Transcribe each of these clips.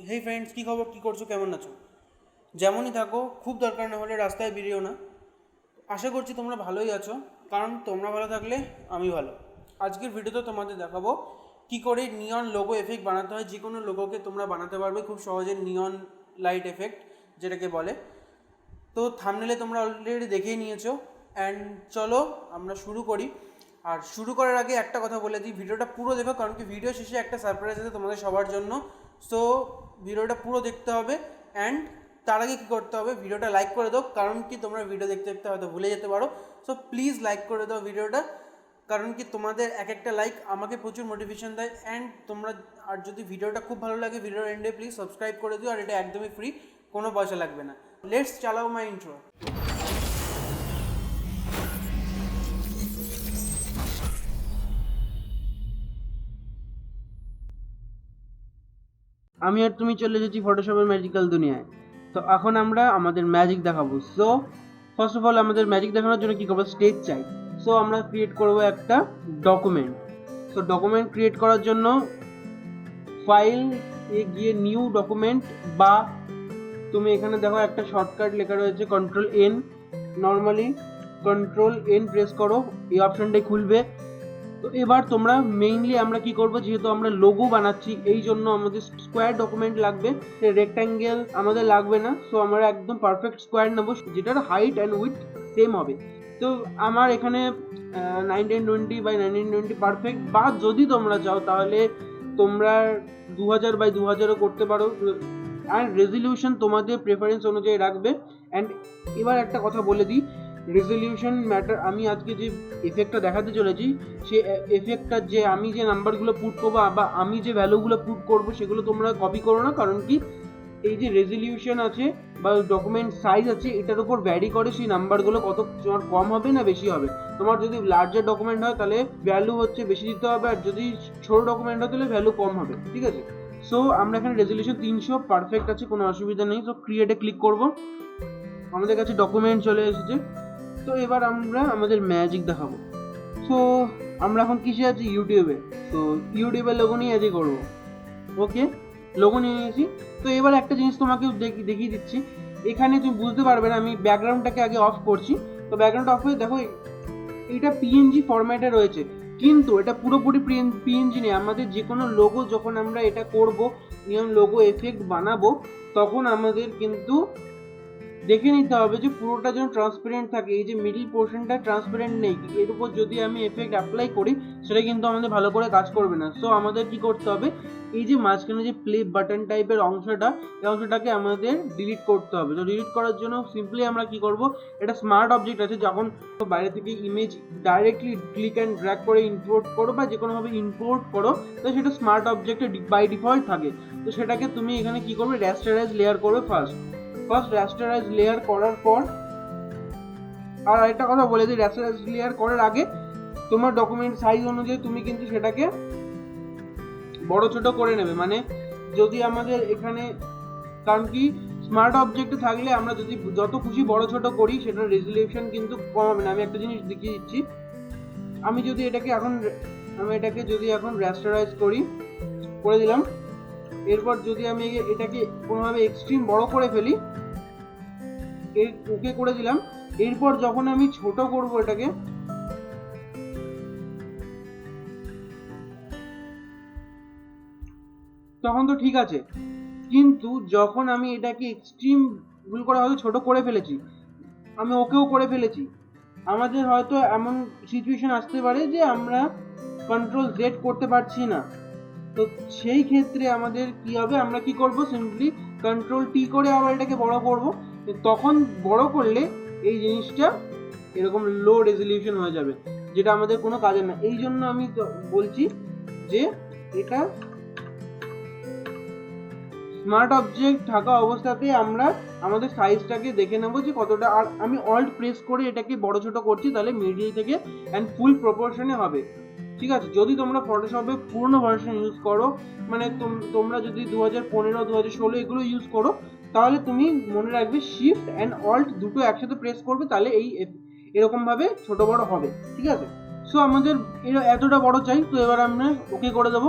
হেই friends, কী খবর, কী করছো, কেমন আছো? যেমনই থাকো, খুব দরকার না হলে রাস্তায় বেরিয়েও না। আশা করছি তোমরা ভালোই আছো, কারণ তোমরা ভালো থাকলে আমি ভালো। আজকের ভিডিওতে তোমাদের দেখাবো কী করে নিয়ন লোগো এফেক্ট বানাতে হয়। যে কোনো লোগোকে তোমরা বানাতে পারবে খুব সহজে, নিয়ন লাইট এফেক্ট যেটাকে বলে। তো থাম্বনেলে তোমরা অলরেডি দেখেই নিয়েছো। অ্যান্ড চলো আমরা শুরু করি। আর শুরু করার আগে একটা কথা বলে দিই, ভিডিওটা পুরো দেখো, কারণ কি ভিডিও শেষে একটা সারপ্রাইজ আছে তোমাদের সবার জন্য। সো ভিডিওটা পুরো দেখতে হবে। অ্যান্ড তার আগে কী করতে হবে, ভিডিওটা লাইক করে দাও, কারণ কি তোমরা ভিডিও দেখতে দেখতে হয়তো ভুলে যেতে পারো। সো প্লিজ লাইক করে দাও ভিডিওটা, কারণ কি তোমাদের এক একটা লাইক আমাকে প্রচুর মোটিভেশন দেয়। অ্যান্ড তোমরা আর যদি ভিডিওটা খুব ভালো লাগে, ভিডিওর এন্ডে প্লিজ সাবস্ক্রাইব করে দিও। আর এটা একদমই ফ্রি, কোনো পয়সা লাগবে না। লেটস চালাও মাই ইন্ট্রো। আমি আর তুমি চলে এসেছি ফটোশপের ম্যাজিক্যাল দুনিয়ায়। তো এখন আমরা আমাদের ম্যাজিক দেখাবো। সো ফার্স্ট অফ অল আমাদের ম্যাজিক দেখানোর জন্য কী করবো, স্টেজ চাই। সো আমরা ক্রিয়েট করবো একটা ডকুমেন্ট। সো ডকুমেন্ট ক্রিয়েট করার জন্য ফাইল এ গিয়ে নিউ ডকুমেন্ট, বা তুমি এখানে দেখো একটা শর্টকাট লেখা রয়েছে Ctrl+N। নর্মালি Ctrl+N প্রেস করো, এই অপশানটাই খুলবে। তো এবার তোমরা মেইনলি আমরা কি করব, যেহেতু আমরা লোগো বানাচ্ছি এই জন্য আমাদের স্কোয়ার ডকুমেন্ট লাগবে, রেক্ট্যাঙ্গেল আমাদের লাগবে না। সো আমরা একদম পারফেক্ট স্কোয়ার নেবো, যেটার হাইট অ্যান্ড উইথ সেম হবে। তো আমার এখানে 1920 x 1920 পারফেক্ট, বা যদি তোমরা চাও তাহলে তোমরা 2000 x 2000ও করতে পারো। আর রেজলিউশন তোমাদের প্রেফারেন্স অনুযায়ী রাখবে। অ্যান্ড এবার একটা কথা বলে দিই, রেজলিউশন ম্যাটার। আমি আজকে যে এফেক্টটা দেখাতে চলেছি, সেই এফেক্টটা যে আমি যে নাম্বারগুলো পুট করবো বা আমি যে ভ্যালুগুলো পুট করবো, সেগুলো তোমরা কপি করো না। কারণ কি এই যে রেজলিউশন আছে বা ডকুমেন্ট সাইজ আছে, এটার উপর ভ্যারি করে সেই নাম্বারগুলো কত তোমার কম হবে না বেশি হবে। তোমার যদি লার্জার ডকুমেন্ট হয় তাহলে ভ্যালু হচ্ছে বেশি দিতে হবে, আর যদি ছোটো ডকুমেন্ট হয় তাহলে ভ্যালু কম হবে, ঠিক আছে? সো আমরা এখানে রেজলিউশন 300 পারফেক্ট আছে, কোনো অসুবিধা নেই। সো ক্রিয়েটে ক্লিক করব, আমাদের কাছে ডকুমেন্ট চলে এসেছে। তো এবার আমরা আমাদের ম্যাজিক দেখাবো। সো আমরা এখন কিসে আছি, ইউটিউবে। তো ইউটিউবের লোগো নিয়ে আজই করবো। ওকে, লোগো নিয়ে নিয়েছি। তো এবার একটা জিনিস তোমাকে দেখিয়ে দিচ্ছি। এখানে তুমি বুঝতে পারবে না, আমি ব্যাকগ্রাউন্ডটাকে আগে অফ করছি। তো ব্যাকগ্রাউন্ড অফ হয়ে দেখো এটা পিএনজি ফরম্যাটে রয়েছে, কিন্তু এটা পুরোপুরি পিএনজি নেই। আমাদের যে কোনো লোগো যখন আমরা এটা করব, নিয়ন লোগো এফেক্ট বানাবো, তখন আমাদের কিন্তু দেখে নিতে হবে যে পুরোটা যেন ট্রান্সপারেন্ট থাকে। এই যে মিডল পোর্শনটা ট্রান্সপারেন্ট নেই, এর উপর যদি আমি এফেক্ট অ্যাপ্লাই করি সেটা কিন্তু আমাদের ভালো করে কাজ করবে না। সো আমাদের কি করতে হবে, এই যে মাঝখানে যে প্লে বাটন টাইপের অংশটা, এই অংশটাকে আমাদের ডিলিট করতে হবে। তো ডিলিট করার জন্য সিম্পলি আমরা কি করব, এটা স্মার্ট অবজেক্ট আছে, যখন বাইরে থেকে image directly click and drag করে ইম্পোর্ট করো বা যে কোনোভাবে ইম্পোর্ট করো, তো সেটা স্মার্ট অবজেক্টে বাই ডিফল্ট থাকে। তো সেটাকে তুমি এখানে কি করবে, র্যাস্টারাইজ লেয়ার করবে ফার্স্ট র্যাস্টারাইজ লেয়ার করার পর। আর আরেকটা কথা বলে দিই, র্যাস্টারাইজ লেয়ার করার আগে তোমার ডকুমেন্ট সাইজ অনুযায়ী তুমি কিন্তু সেটাকে বড় ছোট করে নেবে। মানে যদি আমাদের এখানে, কারণ কি স্মার্ট অবজেক্টে থাকলে আমরা যদি যত খুশি বড় ছোট করি, সেটার রেজলিউশন কিন্তু কম হবে না। আমি একটা জিনিস দেখিয়ে দিচ্ছি। আমি যদি এটাকে এখন র্যাস্টারাইজ করে দিলাম। এরপর যদি আমি এটাকে কোনোভাবে এক্সট্রিম বড় করে ফেলি, ওকে করে দিলাম। এরপর যখন আমি ছোট করব এটাকে, তখন তো ঠিক আছে, কিন্তু যখন আমি এটাকে এক্সট্রিম ভুল করে হয়তো ছোট করে ফেলেছি, আমি ওকেও করে ফেলেছি, আমাদের হয়তো এমন সিচুয়েশন আসতে পারে যে আমরা Ctrl+Z করতে পারছি না। তো সেই ক্ষেত্রে আমাদের কি হবে, আমরা কি করব, সিম্পলি Ctrl+T করে আবার এটাকে বড় করব। তখন বড় করলে এই জিনিসটা এরকম লো রেজলিউশন হয়ে যাবে, যেটা আমাদের কোনো কাজের না। এই জন্য আমি বলছি যে এটা স্মার্ট অবজেক্ট থাকা অবস্থাতে আমরা আমাদের সাইজটাকে দেখে নেব যে কতটা। আর আমি অল্ট প্রেস করে এটাকে বড় ছোট করছি, তাহলে মিডিল থেকে অ্যান্ড ফুল প্রপোর্শনে হবে, ঠিক আছে? যদি তোমরা ফটোশপে পুরনো ভার্সন ইউজ করো, মানে তোমরা যদি 2015 2016 এগুলো ইউজ করো, তাহলে তুমি মনে রাখবে শিফট অ্যান্ড অল্ট দুটো একসাথে প্রেস করবে, তাহলে এরকম ভাবে ছোট বড় হবে, ঠিক আছে? সো আমাদের এতটা বড় চাই। তো এবার আমরা ওকে করে দেবো।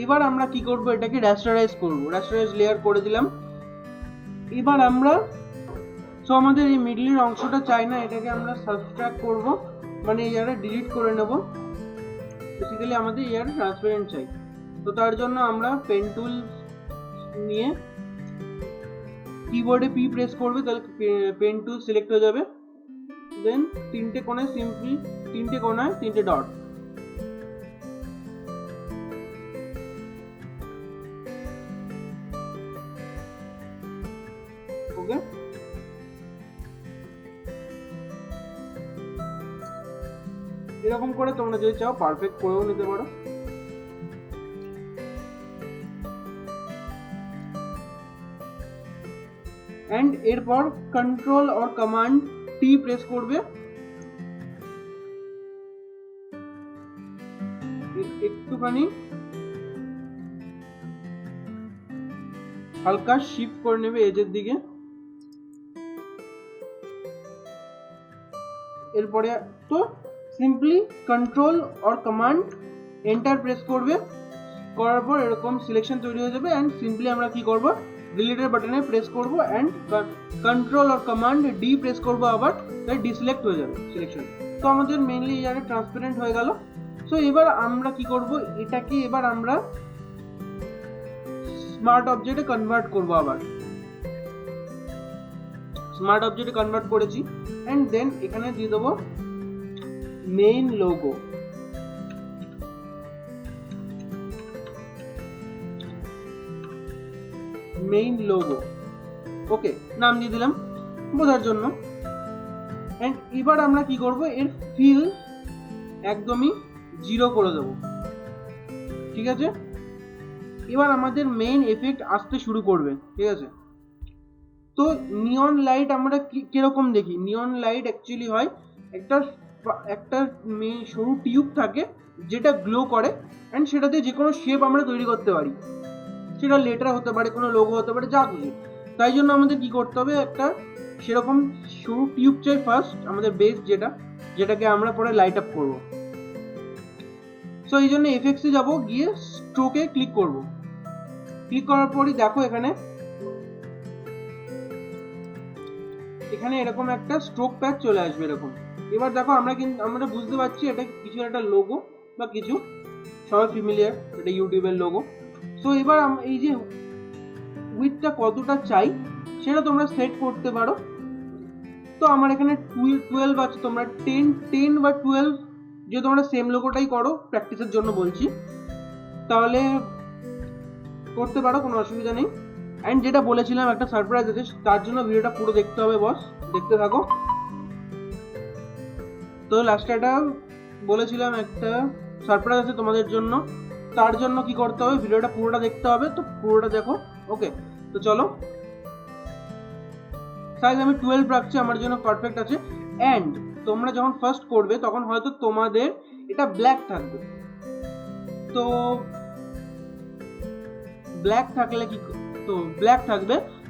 এবার আমরা কি করব, এটাকে রাস্টারাইজ করব, রাস্টারাইজ লেয়ার করে দিলাম। এবার আমরা আমাদের এই মিডলের অংশটা চাই না, এটাকে আমরা সাবট্রাক্ট করব, মানে এয়ারে ডিলিট করে নেব। বেসিক্যালি আমাদের এয়ারে ট্রান্সপারেন্ট চাই, তো তার জন্য আমরা পেন টুল নিয়ে কিবোর্ডে পি প্রেস করবে, তাহলে পেন টুল সিলেক্ট হয়ে যাবে। দেন তিনটে কোণায় সিম্পলি তিনটে ডট, ওকে। এরকম করে তোমরা যদি চাও পারফেক্ট করেও নিতে পারো। এন্ড এরপর কন্ট্রোল আর কমান্ড টি প্রেস করবে, একটুখানি হালকা শিফট করে নেবে এজের দিকে। এরপরে তো সিম্পলি কন্ট্রোল আর কমান্ড এন্টার প্রেস করবে, করার পর এরকম সিলেকশন তৈরি হয়ে যাবে। এন্ড সিম্পলি আমরা কি করব, ডিলিটের বাটনে প্রেস করব এন্ড কন্ট্রোল আর কমান্ড ডি প্রেস করব, আবার তাই ডিসিলেক্ট হয়ে যাবে সিলেকশন। তো আমাদের মেইনলি এয়ারে ট্রান্সপারেন্ট হয়ে গেল। সো এবার আমরা কি করব, এটাকে এবার আমরা স্মার্ট অবজেক্টে কনভার্ট করব। আবার স্মার্ট অবজেক্টে কনভার্ট করেছি এন্ড দেন এখানে দিয়ে দেবো মেইন লোগো। মেইন লোগো, ওকে, নাম দিয়ে দিলাম বোঝার জন্য। এন্ড এবার আমরা কি করব, এর ফিল একদমই 0 করে দেব, ঠিক আছে। এবার আমাদের মেইন এফেক্ট আসতে শুরু করবে, ঠিক আছে। তো নিয়ন লাইট আমরা কিরকম দেখি, নিয়ন লাইট অ্যাকচুয়ালি হয় একটা সরু টিউব থাকে যেটা গ্লো করে, এন্ড সেটাতে যে কোনো শেপ আমরা তৈরি করতে পারি, সেটা লেটার হতে পারে, কোনো লোগো হতে পারে, যা খুশি। তাই জন্য আমাদের কি করতে হবে, একটা সেরকম সরু টিউব চাই ফার্স্ট, আমাদের বেস যেটাকে আমরা পরে লাইট আপ করব। সো এই জন্য এফেক্টসে যাব, গিয়ে স্ট্রোকে ক্লিক করব। ক্লিক করার পরই দেখো এখানে এরকম একটা স্ট্রোক প্যাচ চলে আসবে এরকম। এবার দেখো আমরা বুঝতে পারছি এটা কিছু একটা লোগো বা কিছু, সবাই ফ্যামিলিয়ার, এটা ইউটিউবের লোগো। সো এবার এই যে উইডথটা কতটা চাই সেটা তোমরা সেট করতে পারো। তো আমার এখানে 12 আছে, তোমরা 10 বা 12, যে তোমরা সেম লোগোটাই করো, প্র্যাকটিসের জন্য বলছি, তাহলে করতে পারো, কোনো অসুবিধা নেই। এন্ড যেটা বলেছিলাম একটা সারপ্রাইজ আছে, তার জন্য ভিডিওটা পুরো দেখতে হবে বস, দেখতে থাকো। তো লাস্টে এটা বলেছিলাম একটা সারপ্রাইজ আছে তোমাদের জন্য, তার জন্য কি করতে হবে, ভিডিওটা পুরোটা দেখতে হবে। তো পুরোটা দেখো, ওকে। তো চলো, সাইজ আমি 12 রাখছি, আমার জন্য পারফেক্ট আছে। এন্ড তোমরা যখন ফার্স্ট করবে তখন হয়তো তোমাদের এটা ব্ল্যাক থাকবে, তো ব্ল্যাক থাকলে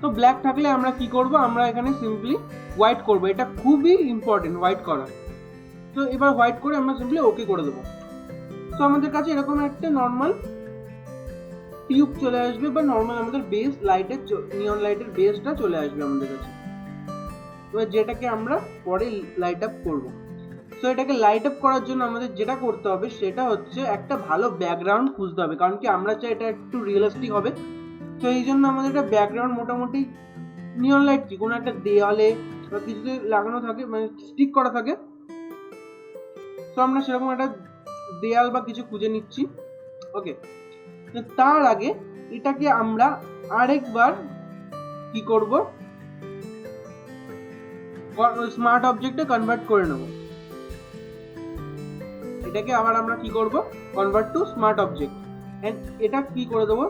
তো ব্ল্যাক থাকলে আমরা কি করব, আমরা এখানে সিম্পলি হোয়াইট করব। এটা খুবই ইম্পর্টেন্ট হোয়াইট করা। তো এবার হোয়াইট করে আমরা সিম্পলি ওকে করে দেবো। তো আমাদের কাছে এরকম একটা নর্মাল টিউব চলে আসবে, বা নর্মাল আমাদের বেস লাইটের, নিয়ন লাইটের বেসটা চলে আসবে আমাদের কাছে, এবার যেটাকে আমরা পরে লাইট আপ করব। তো এটাকে লাইট আপ করার জন্য আমাদের যেটা করতে হবে সেটা হচ্ছে একটা ভালো ব্যাকগ্রাউন্ড খুঁজতে হবে, কারণ কি আমরা চাই এটা একটু রিয়েলিস্টিক হবে। তো এই জন্য আমাদের একটা ব্যাকগ্রাউন্ড, মোটামুটি নিয়ন লাইট কি কোনো একটা দেওয়ালে বা কিছুতে লাগানো থাকে, মানে স্টিক করা থাকে। তো আমরা সেরকম একটা দেয়াল বা কিছু খুঁজে নিচ্ছি, ওকে। তার আগে এটাকে আমরা আরেকবার কি করব, স্মার্ট অবজেক্টে কনভার্ট করে নেব। এটাকে আবার আমরা কি করব, convert to smart object. And এটা কি করে দেবো,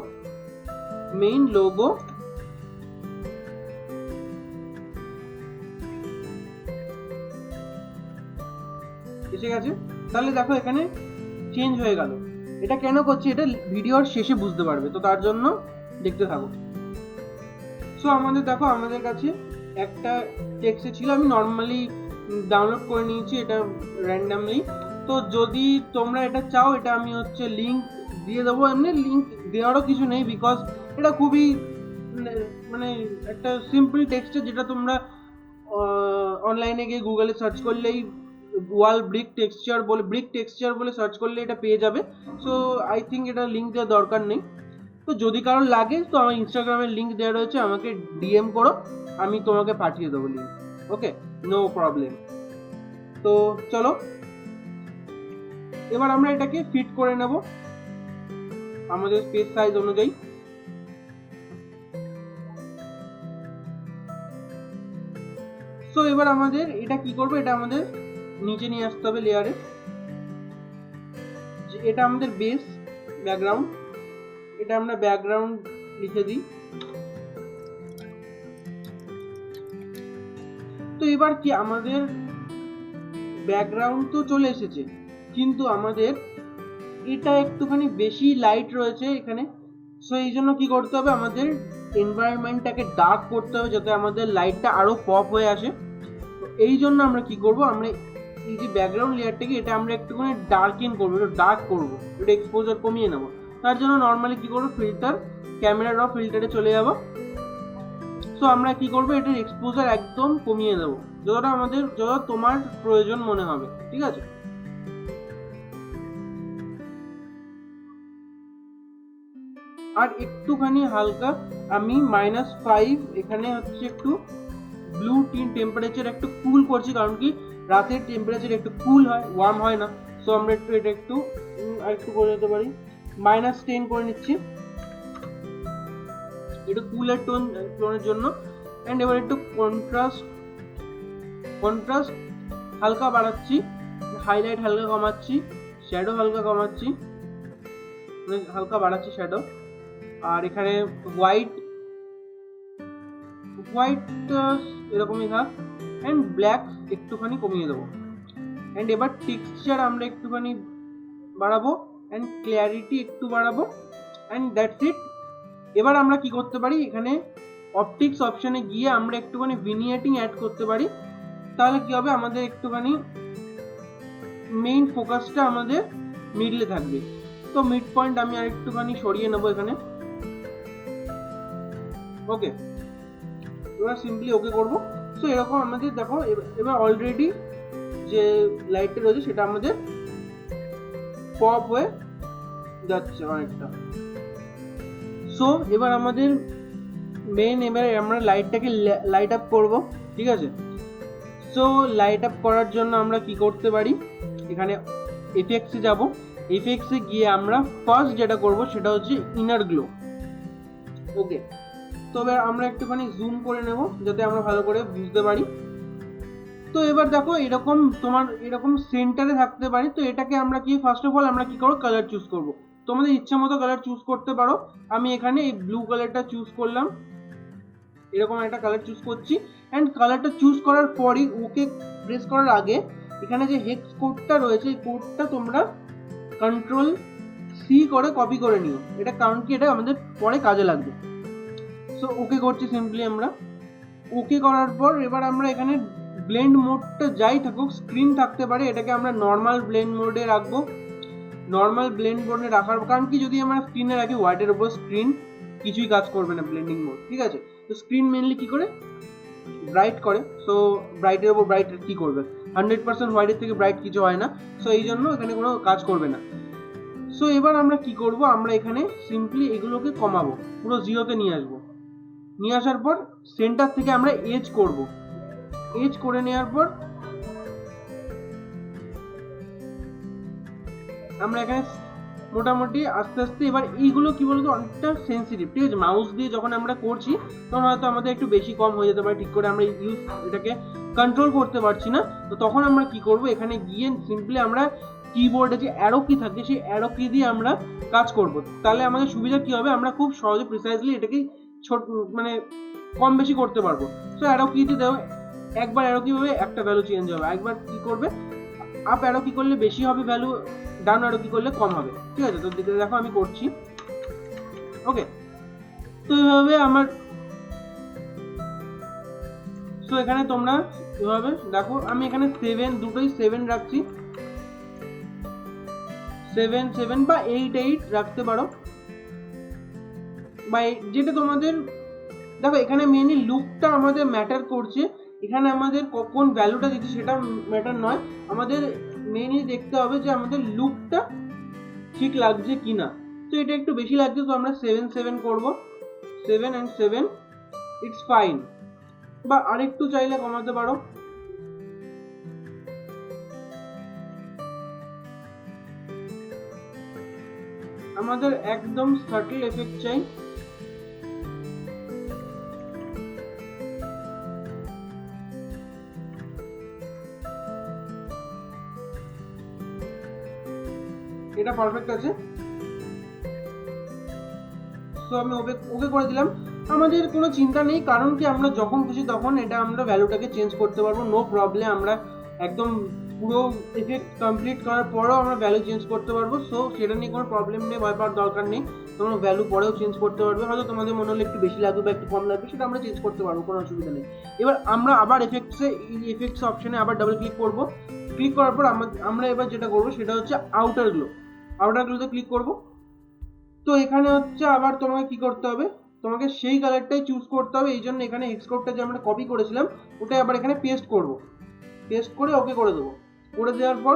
মেইন লোগো, এসে গেছে। তাহলে দেখো এখানে চেঞ্জ হয়ে গেল। এটা কেন করছি, এটা ভিডিওর শেষে বুঝতে পারবে, তো তার জন্য দেখতে থাকো। সো আমাদের দেখো, আমাদের কাছে একটা টেক্সট ছিল, আমি নর্মালি ডাউনলোড করে নিয়েছি এটা র্যান্ডামলি। তো যদি তোমরা এটা চাও, এটা আমি লিংক দিয়ে দেবো, এমনি লিঙ্ক দেওয়ারও কিছু নেই, বিকজ এটা খুবই মানে একটা সিম্পল টেক্সচার, যেটা তোমরা অনলাইনে গিয়ে গুগলে সার্চ করলেই ওয়াল ব্রিক টেক্সচার বলে সার্চ করলে এটা পেয়ে যাবে। সো আই থিঙ্ক এটা লিঙ্ক দেওয়ার দরকার নেই। তো যদি কারোর লাগে তো আমার ইনস্টাগ্রামের লিঙ্ক দেওয়া রয়েছে, আমাকে ডিএম করো, আমি তোমাকে পাঠিয়ে দেবো লিঙ্ক। ওকে, নো প্রবলেম। তো চলো এবার আমরা এটাকে ফিট করে নেব আমাদের স্পেস সাইজ অনুযায়ী। সো এবার আমাদের এটা কি করবো, এটা আমাদের নিচে নিয়ে আসতে হবে লেয়ারে। এটা আমাদের বেস ব্যাকগ্রাউন্ড, এটা আমরা ব্যাকগ্রাউন্ড লিখে দিই। তো এবার কি আমাদের ব্যাকগ্রাউন্ড তো চলে এসেছে, কিন্তু আমাদের এটা একটুখানি বেশি লাইট রয়েছে এখানে। সো এই জন্য কি করতে হবে, আমাদের এনভায়রনমেন্টটাকে ডার্ক করতে হবে যাতে আমাদের লাইটটা আরো পপ হয়ে আসে। তো এই জন্য আমরা কি করব, আমরা এই যে ব্যাকগ্রাউন্ড লেয়ারটাকে এটা আমরা একটুখানি ডার্কেন করবো, একটু ডার্ক করবো, এটা এক্সপোজার কমিয়ে নেবো। তার জন্য নর্মালি কি করবো, ক্যামেরা র ফিল্টারে চলে যাবো। সো আমরা কি করবো, এটার এক্সপোজার একদম কমিয়ে দেবো, যতটা তোমার প্রয়োজন মনে হবে, ঠিক আছে। আর একটুখানি হালকা আমি -5 এখানে হচ্ছে একটু ব্লু টিন টেম্পারেচার একটু কুল করছি, কারণ কি রাতের টেম্পারেচার একটু কুল হয়, ওয়ার্ম হয় না। সো আমরা এটা একটু আরেকটু করে দিতে পারি, -10 করে নিচ্ছি, একটু কুলের টোনের জন্য। এন্ড এবার একটু কন্ট্রাস্ট হালকা বাড়াচ্ছি, হাইলাইট হালকা কমাচ্ছি, শ্যাডো হালকা কমাচ্ছি, হালকা বাড়াচ্ছি শ্যাডো। আর এখানে হোয়াইট এরকমই থাক, এন্ড ব্ল্যাক একটুখানি কমিয়ে দেবো। এন্ড এবার টেক্সচার আমরা একটুখানি বাড়াবো, এন্ড ক্ল্যারিটি একটু বাড়াবো, এন্ড দ্যাটস ইট। এবার আমরা কি করতে পারি, এখানে অপটিক্স অপশনে গিয়ে আমরা একটুখানি ভিনিয়েটিং অ্যাড করতে পারি। তাহলে কি হবে, আমাদের একটুখানি মেইন ফোকাসটা আমাদের মিডলে থাকবে। তো মিড পয়েন্ট আমি আর একটুখানি সরিয়ে নেবো এখানে। ওকে, এবার সিম্পলি ওকে করবো। সো এরকম আমাদের দেখো এবার অলরেডি যে লাইটটা রয়েছে সেটা আমাদের পপ হয়ে যাচ্ছে অনেকটা। সো এবার আমাদের এবারে আমরা লাইটটাকে লাইট আপ করবো, ঠিক আছে। সো লাইট আপ করার জন্য আমরা কি করতে পারি, এখানে এফেক্টসে যাব, এফেক্টসে গিয়ে আমরা ফার্স্ট যেটা করব সেটা হচ্ছে ইনার গ্লো। ওকে, তো এবার আমরা একটুখানি জুম করে নেব যাতে আমরা ভালো করে বুঝতে পারি। তো এবার দেখো এরকম সেন্টারে থাকতে পারি। তো এটাকে আমরা কি ফার্স্ট অফ অল আমরা কি করব, কালার চুজ করব। তোমাদের ইচ্ছা মতো কালার চুজ করতে পারো। আমি এখানে এই ব্লু কালারটা চুজ করলাম, এরকম একটা কালার চুজ করছি। এন্ড কালারটা চুজ করার পরই ওকে প্রেস করার আগে এখানে যে হেক্স কোডটা রয়েছে এই কোডটা তোমরা Ctrl+C করে কপি করে নিও, এটা কারণ কি এটা আমাদের পরে কাজে লাগবে। সো ওকে করছি সিম্পলি আমরা। ওকে করার পর এবার আমরা এখানে ব্লেন্ড মোডটা যাই থাকুক, স্ক্রিন থাকতে পারে, এটাকে আমরা নর্মাল ব্লেন্ড মোডে রাখবো। নর্মাল ব্লেন্ড মোডে রাখার কারণ কি, যদি আমরা স্ক্রিনে রাখি হোয়াইটের উপর স্ক্রিন কিছুই কাজ করবে না ব্লেন্ডিং মোড, ঠিক আছে। তো স্ক্রিন মেনলি কি করে ব্রাইট করে, সো ব্রাইটের উপর ব্রাইট কি করবে, 100% হোয়াইটের থেকে ব্রাইট কিছু হয় না। সো এই জন্য এখানে কোনো কাজ করবে না। সো এবার আমরা কি করব, আমরা এখানে সিম্পলি এগুলোকে কমাবো, পুরো জিরোতে নিয়ে আসবো। নিয়ে আসার পর সেন্টার থেকে আমরা এজ করব, এজ করে নেওয়ার পর আমরা এখানে মোটামুটি আস্তে আস্তে এবার এইগুলো কি বলতো অনেকটা সেন্সিটিভ, ঠিক আছে। মাউস দিয়ে যখন আমরা করছি তখন হয়তো আমাদের একটু বেশি কম হয়ে যেতে পারে, ঠিক করে আমরা এটাকে কন্ট্রোল করতে পারছি না। তো তখন আমরা কি করব, এখানে গিয়ে সিম্পলি আমরা কিবোর্ডে যে অ্যারো কি থাকে সেই অ্যারো কি দিয়ে আমরা কাজ করব। তাহলে আমাদের সুবিধা কি হবে, আমরা খুব সহজে প্রিসাইজলি এটাকে মানে কম বেশি করতে পারবো। সো অ্যারো কি দিয়ে দেবো, একবার অ্যারো কি হবে একটা ভ্যালু চেঞ্জ হবে, একবার কি করবে আপ অ্যারো কি করলে বেশি হবে ভ্যালু, ডাউন অ্যারো কি করলে কম হবে, ঠিক আছে। তো দেখো আমি করছি। ওকে, তো এইভাবে আমার সো এখানে তোমরা এভাবে দেখো, আমি এখানে 7 দুটোই 7 রাখছি। 7 7 বা 8 8 রাখতে পারো, বা যেটা তোমাদের, দেখো এখানে মেইনলি লুকটা আমাদের ম্যাটার করছে, এখানে আমাদের কোন ভ্যালুটা দিচ্ছি সেটা ম্যাটার নয়, আমাদের মেইনলি দেখতে হবে যে আমাদের লুকটা ঠিক লাগছে কিনা। তো এটা একটু বেশি লাগছে, তো আমরা 7 7 করব, 7 and 7 ইটস ফাইন, বা আরেকটু চাইলে কমাতে পারো। আমাদের একদম সাটল এফেক্ট চাই, এটা পারফেক্ট আছে। তো আমি ওকে করে দিলাম। আমাদের কোনো চিন্তা নেই, কারণ কি আমরা যখন খুশি তখন এটা আমরা ভ্যালুটাকে চেঞ্জ করতে পারবো, নো প্রবলেম। আমরা একদম পুরো এফেক্ট কমপ্লিট করার পরেও আমরা ভ্যালু চেঞ্জ করতে পারবো, সো সেটা নিয়ে কোনো প্রবলেম নেই, ভয় পাওয়ার দরকার নেই। তোমরা ভ্যালু পরেও চেঞ্জ করতে পারবে, হয়তো তোমাদের মনে হলে একটু বেশি লাগবে বা একটু কম লাগবে, সেটা আমরা চেঞ্জ করতে পারবো, কোনো অসুবিধা নেই। এবার আমরা আবার এফেক্টস অপশনে আবার ডাবল ক্লিক করবো। ক্লিক করার পর আমরা এবার যেটা করবো সেটা হচ্ছে আউটার গ্লোতে ক্লিক করবো। তো এখানে হচ্ছে আবার তোমাকে কি করতে হবে, তোমাকে সেই কালারটাই চুজ করতে হবে। এই জন্য এখানে হেক্স কোডটা যে আমরা কপি করেছিলাম ওটাই আবার এখানে পেস্ট করব, পেস্ট করে ওকে করে দেবো। করে দেওয়ার পর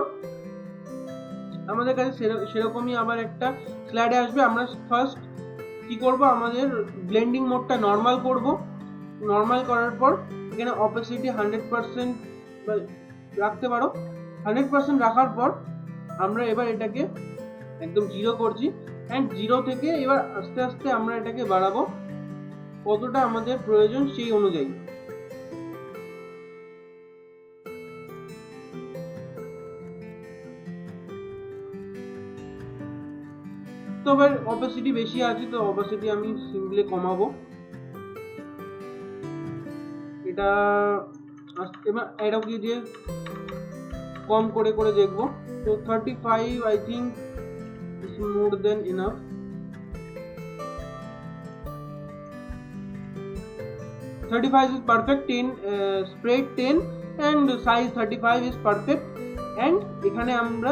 আমাদের কাছে সেরকমই আবার একটা স্লাইডে আসবে। আমরা ফার্স্ট কি করব, আমাদের ব্লেন্ডিং মোডটা নর্মাল করব। নর্মাল করার পর এখানে অপাসিটি 100% রাখতে পারো। 100% রাখার পর আমরা এবার এটাকে একদম 0 করছি, অ্যান্ড 0 থেকে এবার আস্তে আস্তে আমরা এটাকে বাড়াবো কতটা আমাদের প্রয়োজন সেই অনুযায়ী। তো এবার অপাসিটি বেশি আছে, তো অপাসিটি আমি সিম্পলি কমাবো। এটা এবার এটাও কি দিয়ে কম করে করে দেখবো। তো 35 I think is more than enough. 35 is perfect, 10 spread 10 and size 35 is perfect. and এখানে আমরা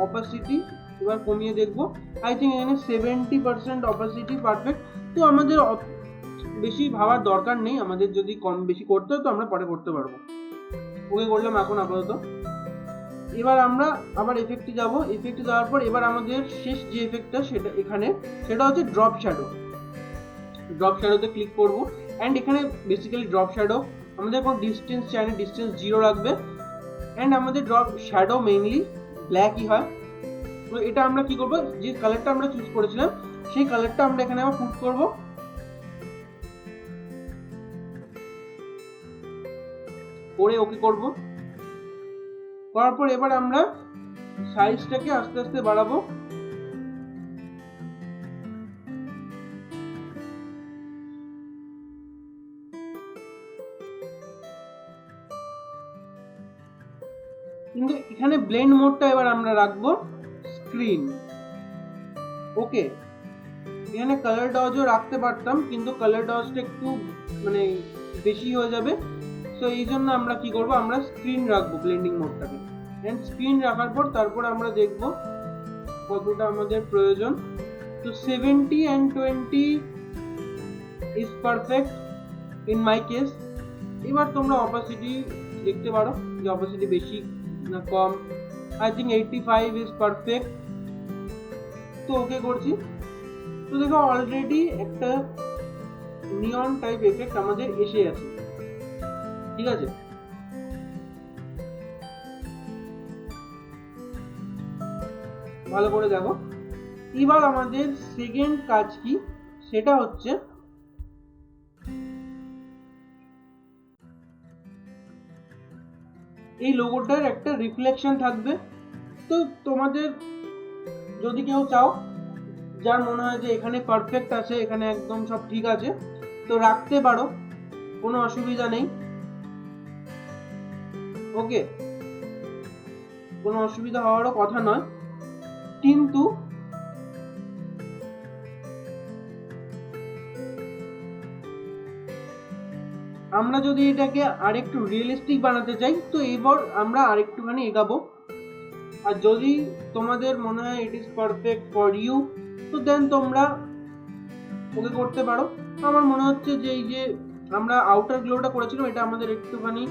opacity এবার কমিয়ে দেখবো। আই থিঙ্ক এখানে 70% opacity পারফেক্ট। তো আমাদের বেশি ভাবার দরকার নেই, আমাদের যদি কম বেশি করতে হয় তো আমরা পরে করতে পারবো। ওকে করলাম এখন আপাতত। এবার আমরা আবার এফেক্টে যাব। এফেক্টে যাওয়ার পর এবার আমাদের শেষ যে এফেক্টটা সেটা হচ্ছে ড্রপ শ্যাডোতে ক্লিক করব। অ্যান্ড এখানে বেসিক্যালি ড্রপ শ্যাডো আমাদের কোনো ডিস্টেন্স চাই না, ডিস্টেন্স 0 রাখবে। অ্যান্ড আমাদের ড্রপ শ্যাডো মেইনলি ব্ল্যাকই হয়। তো এটা আমরা কি করব, যে কালারটা আমরা চুজ করেছিলাম সেই কালারটা আমরা এখানে আবার পুট করব। করে ওকে করব। করার পর এবার আমরা সাইজটাকে আস্তে আস্তে বাড়াবো। কিন্তু এখানে ব্লেন্ড মোডটা এবার আমরা রাখবো স্ক্রিন। ওকে, এখানে কালার ডজও রাখতে পারতাম, কিন্তু কালার ডজটা একটু মানে বেশি হয়ে যাবে। তো এই জন্য আমরা কি করব, আমরা স্ক্রিন রাখবো ব্লেন্ডিং মোডটাকে। এন্ড স্ক্রিন রাখার পর তারপর আমরা দেখব কতটা আমাদের প্রয়োজন। তো 70 and 20 is perfect in my case. এবার তোমরা অপাসিটি দেখতে পারো যে অপাসিটি বেশি না কম। I think 85 is perfect. তো ওকে করছি। তো দেখো অলরেডি একটা নিয়ন টাইপ এফেক্ট আমাদের এসে আছে, ঠিক আছে। ভালো করে দেখো। এবার আমাদের সেকেন্ড কাজ কি, সেটা হচ্ছে এই লোগোটার একটা রিফ্লেকশন থাকবে। তো তোমাদের যদি কেউ চাও, যার মনে হয় যে এখানে পারফেক্ট আছে, এখানে একদম সব ঠিক আছে, তো রাখতে পারো, কোনো অসুবিধা নেই। ওকে, কোনো অসুবিধা হওয়ারও কথা নয়। কিন্তু আমরা যদি এটাকে আরেকটু রিয়েলিস্টিক বানাতে চাই, তো এবার আমরা আরেকটুখানি এগাবো। আর যদি তোমাদের মনে হয় it is perfect for you, তো দেন তোমরা ওকে করতে পারো। আমার মনে হচ্ছে যে এই যে আমরা আউটার গ্লোটা করেছিলাম, এটা আমাদের একটুখানি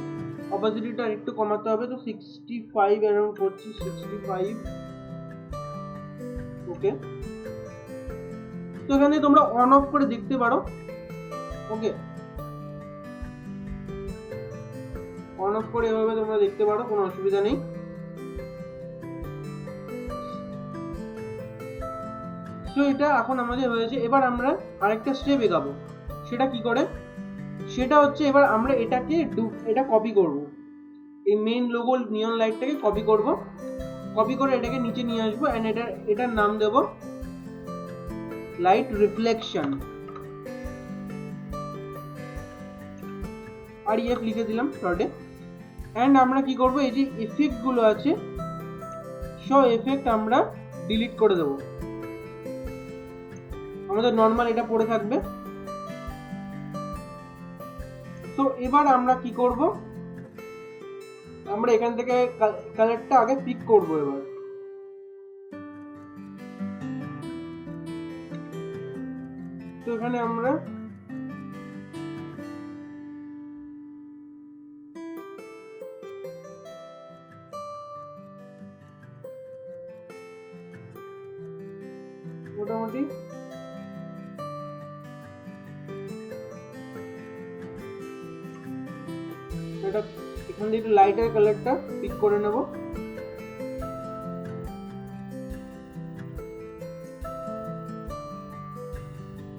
অপাসিটিটা একটু কমাতে হবে। তো 65 অ্যারাউন্ড করছি, 65। ওকে, তো এখানে তোমরা অন অফ করে দেখতে পারো। ওকে, অন অফ করে এভাবে তোমরা দেখতে পারো, কোনো অসুবিধা নেই। তো এটা এখন আমাদের হয়েছে। এবার আমরা আরেকটা স্টেপ এগাবো। সেটা কি করে? সেটা হচ্ছে এবার আমরা এটা কপি করব, এই মেইন লোগো নিয়ন লাইটটাকে কপি করব। কপি করে এটাকে নিচে নিয়ে আসবো এন্ড এটার নাম দেব লাইট রিফ্লেকশন, আর ইএফ লিখে দিলাম শর্টে। এন্ড আমরা কি করব, এই যে এফেক্ট গুলো আছে সব এফেক্ট আমরা ডিলিট করে দেব। আমাদের নর্মাল এটা পড়ে থাকবে। তো এবার আমরা কি করব, আমরা এখান থেকে কালারটা আগে পিক করব। এবার তো এখানে আমরা মোটামুটি এটা এখান থেকে একটু লাইটার কালারটা পিক করে নেব।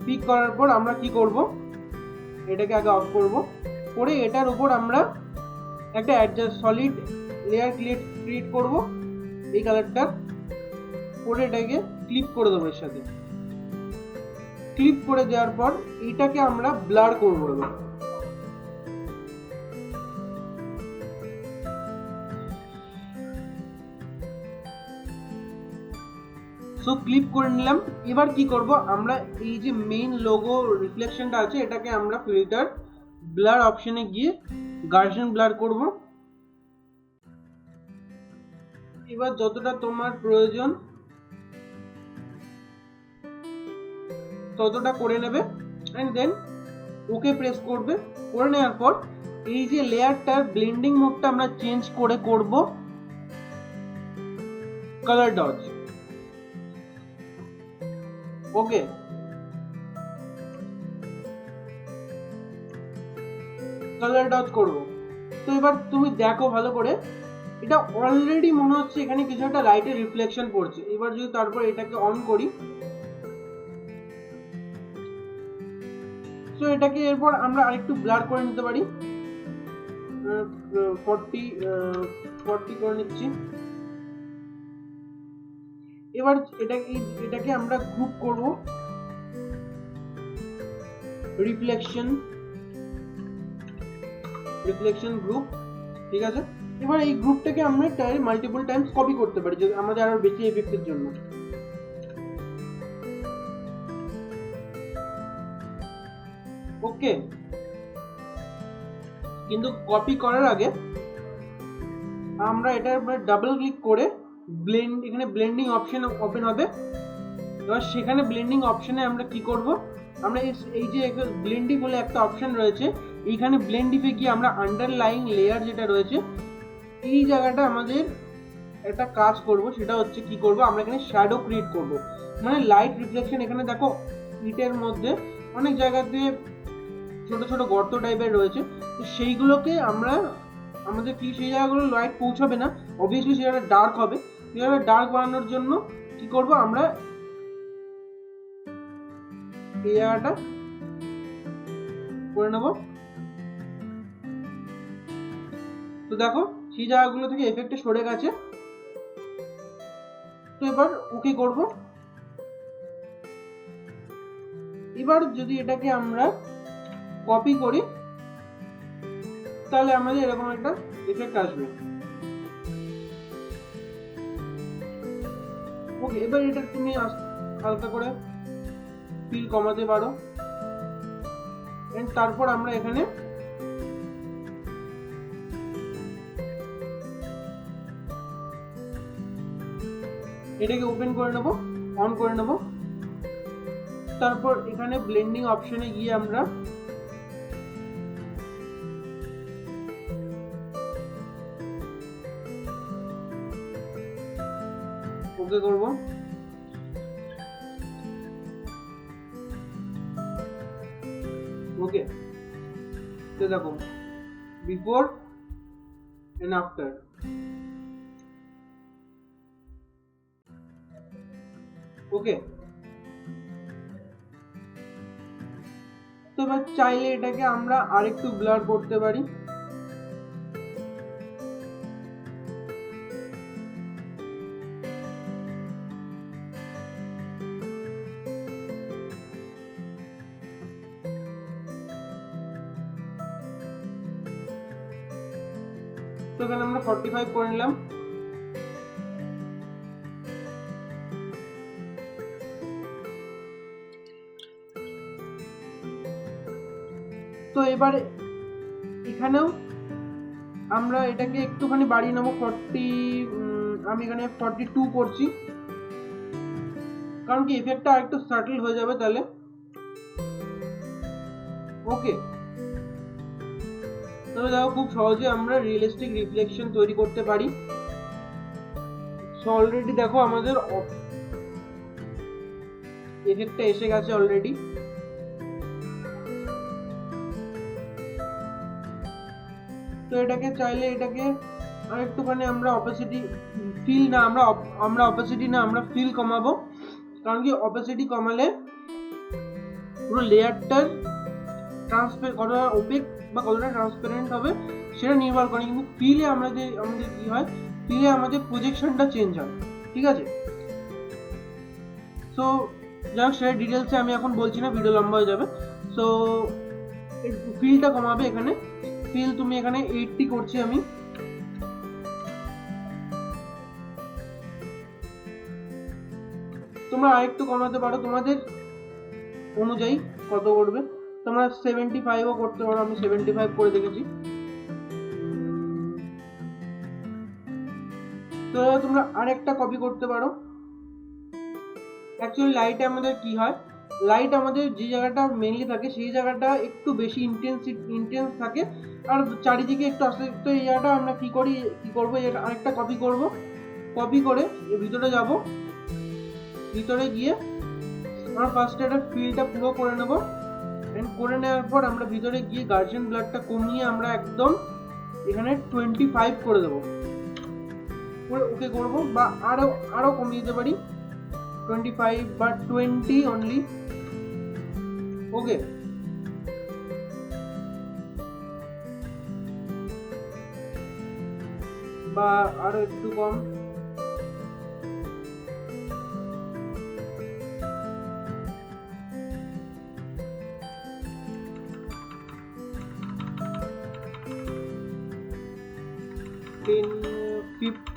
পিক করার পর আমরা কি করব, এটাকে আগে অফ করব, করে এটার উপর আমরা একটা অ্যাডজাস্ট সলিড লেয়ার ক্রিয়েট করব এই কালারটার, করে এটাকে ক্লিপ করে দেবো এর সাথে। ক্লিপ করে দেওয়ার পর এটাকে আমরা ব্লার করব। এবার সো ক্লিপ করে নিলাম। এবার কি করব, আমরা এই যে মেইন লোগো রিফ্লেকশনটা আছে এটাকে আমরা ফিল্টার ব্লার অপশনে গিয়ে গার্সিয়ান ব্লার করব। এবার যতটা তোমার প্রয়োজন ততটা করে নেবে এন্ড দেন ওকে প্রেস করবে। করে নেওয়ার পর এই যে লেয়ারটার ব্লেন্ডিং মোডটা আমরা চেঞ্জ করে করব কালার ডজ। ওকে, কালার ডজ করব। তো এবার তুমি দেখো ভালো করে, এটা অলরেডি মনে হচ্ছে এখানে কিছু একটা লাইটের রিফ্লেকশন পড়ছে। এবার যদি তারপর এটাকে অন করি, তো এটাকে এরপর আমরা আরেকটু ব্লার করে নিতে পারি। 40 করে নিচ্ছি। এবার এটাকে আমরা গ্রুপ করব, রিফ্লেকশন গ্রুপ। ঠিক আছে, এবার এই গ্রুপটাকে আমরা মাল্টিপল টাইমস কপি করতে পারি যদি আমাদের আরো বেশি এফেক্টের জন্য। ওকে, কিন্তু কপি করার আগে আমরা এটার ডাবল ক্লিক করে এখানে ব্লেন্ডিং অপশন ওপেন হবে। এবার সেখানে ব্লেন্ডিং অপশনে আমরা কি করব, আমরা এই যে ব্লেন্ডিং বলে একটা অপশন রয়েছে, এইখানে ব্লেন্ডিফে গিয়ে আমরা আন্ডারলাইং লেয়ার যেটা রয়েছে এই জায়গাটা আমাদের একটা কাজ করব। সেটা হচ্ছে কি করব, আমরা এখানে শ্যাডো ক্রিয়েট করব। মানে লাইট রিফ্লেকশন এখানে দেখো ইটের মধ্যে অনেক জায়গাতে ছোট ছোট গর্ত টাইপের রয়েছে, তো সেইগুলোকে আমরা আমাদের কি সেই জায়গাগুলো লাইট পৌঁছাবে না, অবভিয়াসলি সেটা ডার্ক হবে। সেটা ডার্ক বানানোর জন্য কি করব, আমরা এই জায়গাটা করে নেব। তো দেখো সেই জায়গাগুলো থেকে এফেক্টে সরে গেছে। তো এবার ওকে করব। এবার যদি এটাকে আমরা কপি করি তাহলে আমাদের এরকম একটা এফেক্ট আসবে। ওকে, এবার এটা তুমি হালকা করে ফিল কমাতে পারো। তারপর আমরা এখানে এটাকে ওপেন করে নেব, অন করে নেব। তারপর এখানে ব্লেন্ডিং অপশনে গিয়ে আমরা ওকে করব। ওকে, তো দেখো বিফোর এন্ড আফটার। ওকে, তো এবার চাইলে এটাকে আমরা আরেকটু ব্লার করতে পারি। তো এখানে আমরা 45 করে নিলাম। তো এবারে এখানেও আমরা এটাকে একটুখানি বাড়িয়ে নেবো, 40, আমি এখানে 42 করছি, কারণ কি এফেক্টটা আরেকটু সাটল হয়ে যাবে তাহলে। ওকে, তবে দেখো খুব সহজে আমরা রিয়েলিস্টিক রিফ্লেকশন তৈরি করতে পারি। সো অলরেডি দেখো আমাদের এফেক্টটা এসে গেছে অলরেডি। তো এটাকে চাইলে এটাকে আরেকটুখানি আমরা অপাসিটি ফিল না আমরা অপাসিটি না আমরা ফিল কমাবো, কারণ কি অপাসিটি কমালে পুরো লেয়ারটার ট্রান্সপারেন্ট কতটা ওপেক বা কতটা ট্রান্সপারেন্ট হবে সেটা নির্ভর করে, কিন্তু ফিলে আমাদের কি হয়, ফিলে আমাদের প্রজেকশনটা চেঞ্জ হয়। ঠিক আছে, সো যাই হোক সেটা ডিটেলসে আমি এখন বলছি না, ভিডিও লম্বা হয়ে যাবে। সো ফিলটা কমাবে এখানে, ফিল তুমি এখানে 80 করছি আমি। তোমরা আরেকটু কমাতে পারো তোমাদের অনুযায়ী কত করবে, তোমরা 75ও করতে পারো, আমি 75 করে দেখেছি। তো তোমরা আরেকটা কপি করতে পারো। অ্যাকচুয়ালি লাইটে আমাদের কি হয়, লাইট আমাদের যে জায়গাটা মেইনলি থাকে সেই জায়গাটা একটু বেশি ইন্টেন্স থাকে, আর চারিদিকে একটু আস্তে আস্তে এই জায়গাটা আমরা কি করবো, এটা আরেকটা কপি করব। কপি করে ভিতরে যাব, ভিতরে গিয়ে আমরা ফার্স্টে এটা ফিলটা পুরো করে নেব। এন্ড করে নেওয়ার পর আমরা ভিতরে গিয়ে গার্জিয়ান ব্লাডটা কমিয়ে আমরা একদম এখানে 25 করে দেবো, করে ওকে করবো, বা আরো কমিয়ে দিতে পারি 25 বা 20 অনলি। ওকে, বা আরো একটু কম।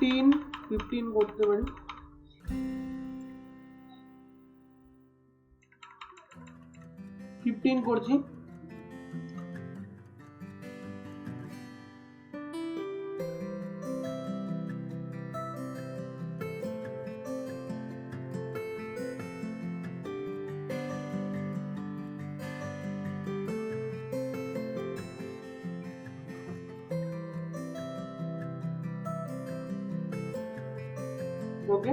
টেন 15 করতে পারি। করছি। ওকে,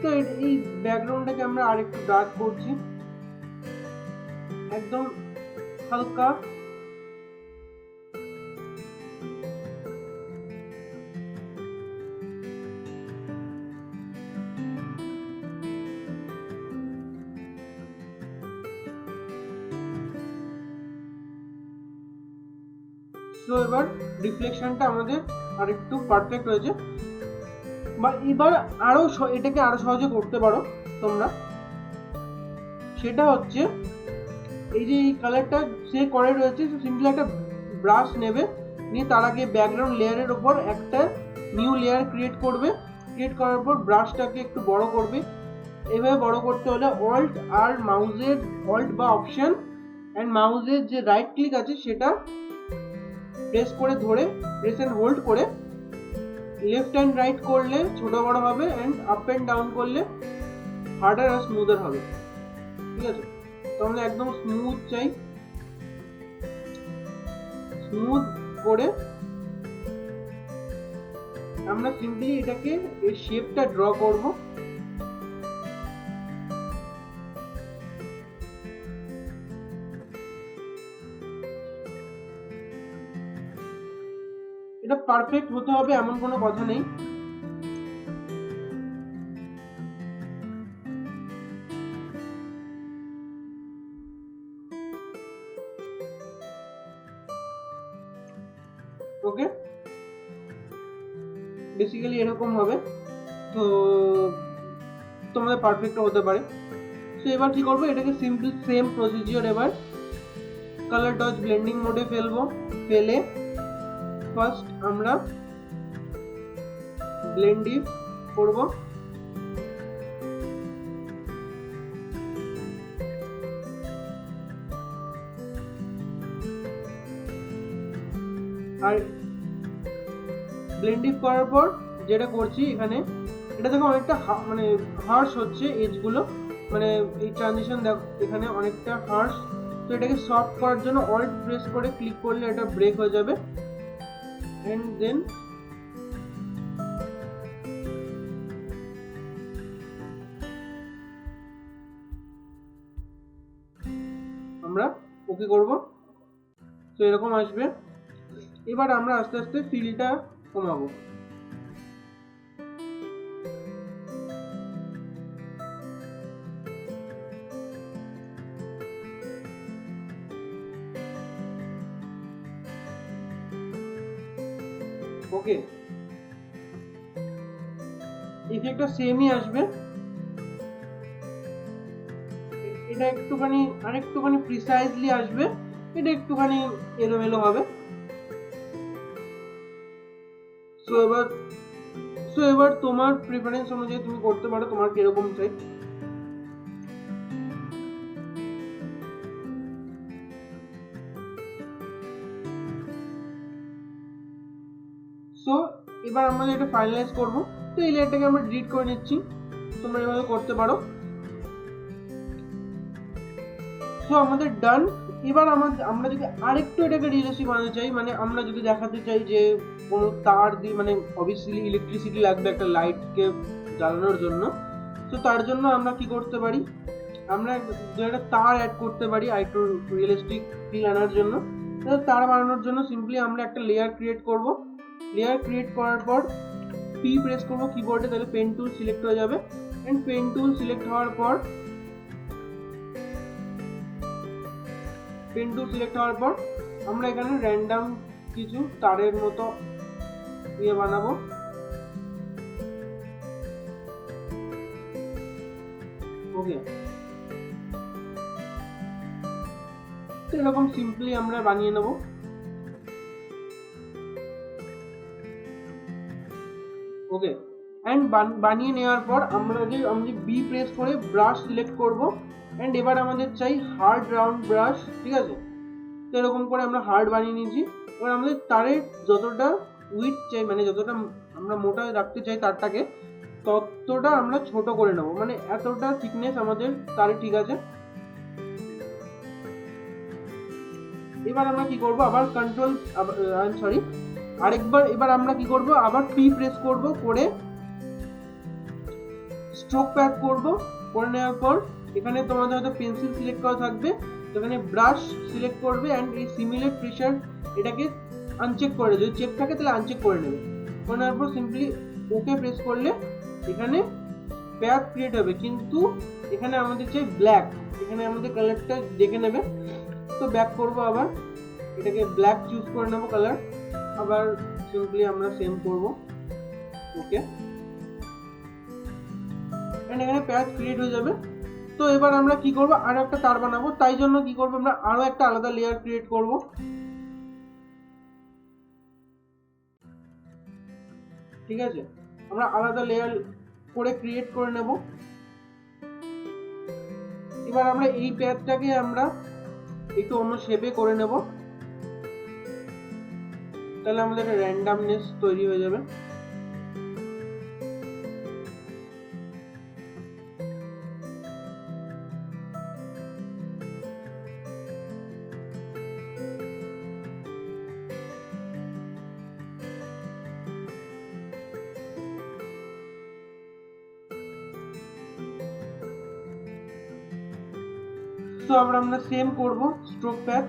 তো এই ব্যাকগ্রাউন্ডটাকে আমরা আরেকটু ডার্ক করছি, একদম হালকা। তো এবার রিফ্লেকশনটা আমাদের আরেকটু পারফেক্ট হয়েছে। বা এবার এটাকে আরো সহজে করতে পারো তোমরা, সেটা হচ্ছে এই যে এই কালারটা সে করে রয়েছে, সিম্পলি একটা ব্রাশ নেবে, নিয়ে তার আগে ব্যাকগ্রাউন্ড লেয়ারের ওপর একটা নিউ লেয়ার ক্রিয়েট করবে, ক্রিয়েট করার পর ব্রাশটাকে একটু বড় করবে। এভাবে বড় করতে হলে অল্ট বা অপশন অ্যান্ড মাউসের যে রাইট ক্লিক আছে সেটা প্রেস করে ধরে প্রেস এন্ড হোল্ড করে লেফট অ্যান্ড রাইট করলে ছোট বড় হবে, অ্যান্ড আপ অ্যান্ড ডাউন করলে হার্ডার আর স্মুদার হবে। ঠিক আছে, তো আমরা একদম স্মুথ চাই, স্মুথ করে আমরা সিম্পলি এটাকে এই শেপটা ড্র করব। এটা পারফেক্ট হতে হবে এমন কোনো কথা নেই। ওকে, বেসিক্যালি এরকম হবে, তো তোমাদের পারফেক্ট হতে পারে। তো এবার কি করবো, এটাকে সিম্পল সেম প্রসিজিওর এবার কালার ডজ ব্লেন্ডিং মোডে ফেলবো। ফেলে ফার্স্ট আমরা ব্লেন্ড ইফ করবো, আর ব্লেন্ড ইফ করার পর যেটা করছি এখানে, এটা দেখো অনেকটা মানে হার্শ হচ্ছে এজগুলো, মানে এই ট্রানজিশন দেখো এখানে অনেকটা হার্শ। তো এটাকে সফট করার জন্য অল্ট প্রেস করে ক্লিক করলে এটা ব্রেক হয়ে যাবে, এন্ড দেন আমরা ওকে করব। তো এরকম আসবে। এবার আমরা আস্তে আস্তে ফিলটা কমাবো। ওকে, ইফেক্টটা সেমই আসবে, এটা একটুখানি আরেকটুখানি প্রিসাইজলি আসবে, এটা একটুখানি এলোমেলো হবে। সো এবার তোমার প্রেফারেন্স অনুযায়ী তুমি করতে পারো, তোমার কিরকম চাই। সো এবার আমরা এটা ফাইনালাইজ করব। তো এই লেয়ারটাকে আমরা ডিলিট করে নিচ্ছি, তোমরা এভাবে করতে পারো। সো আমাদের ডান। এবার আমরা যদি আরেকটু এটাকে রিয়েলিস্টিক বানাতে চাই, মানে আমরা যদি দেখাতে চাই যে কোনো তার দিয়ে, মানে অবভিয়াসলি ইলেকট্রিসিটি লাগবে একটা লাইটকে জ্বালানোর জন্য। তো তার জন্য আমরা কি করতে পারি, আমরা একটা তার অ্যাড করতে পারি আরেকটু রিয়েলিস্টিক ফিল আনার জন্য। তার বানানোর জন্য সিম্পলি আমরা একটা লেয়ার ক্রিয়েট করব। লেয়ার ক্রিয়েট করার পর পি প্রেস করব কিবোর্ডে, তাহলে পেন টুল সিলেক্ট হয়ে যাবে। এন্ড পেন টুল সিলেক্ট হওয়ার পর আমরা এখানে র্যান্ডম কিছু তারের মতো ইয়ে বানাবো। ওকে, তো এরকম সিম্পলি আমরা বানিয়ে নেব। ওকে, এন্ড বানিয়ে নেওয়ার পর আমরা বি প্রেস করে ব্রাশ সিলেক্ট করব। এন্ড এবার আমাদের চাই হার্ড রাউন্ড ব্রাশ। ঠিক আছে, তো এরকম করে আমরা হার্ড বানিয়ে নিয়েছি। এবার আমাদের তারের যতটা উইথ চাই, মানে যতটা আমরা মোটা রাখতে চাই তারটাকে, ততটা আমরা ছোট করে নেব, মানে এতটা থিকনেস আমাদের তারে। ঠিক আছে, এবার আমরা কি করব, আবার কন্ট্রোল আরেকবার এবার আমরা কি করব, আবার পি প্রেস করব, করে স্ট্রোক প্যাড করব। করে নেওয়ার পর এখানে তোমাদের হয়তো পেন্সিল সিলেক্ট করা থাকবে, এখানে ব্রাশ সিলেক্ট করবে এন্ড এই সিমুলেট প্রেসার এটাকে আনচেক করে, যদি চেক থাকে তাহলে আনচেক করে নেবে। করে নেওয়ার পর সিম্পলি ওকে প্রেস করলে এখানে প্যাড ক্রিয়েট হবে, কিন্তু এখানে আমাদের চাই ব্ল্যাক, এখানে আমাদের কালারটা দেখে নেবে। তো ব্যাক করব, আবার এটাকে ব্ল্যাক চুজ করে নেব কালার, আবার সিম্পলি আমরা সেম করব। ওকে, এন্ড এখানে প্যাড ক্রিয়েট হয়ে যাবে। তো এবার আমরা কি করব, আরো একটা তার বানাবো, তাই জন্য কি করব, আমরা আরো একটা আলাদা লেয়ার ক্রিয়েট করব। ঠিক আছে, আমরা আলাদা লেয়ার করে ক্রিয়েট করে নেব। এবার আমরা এই প্যাডটাকে আমরা একটু অন্য শেপে করে নেব, তাহলে আমাদের একটা র্যান্ডমনেস তৈরি হয়ে যাবে। তো আমরা সেম করব স্ট্রোক প্যাচ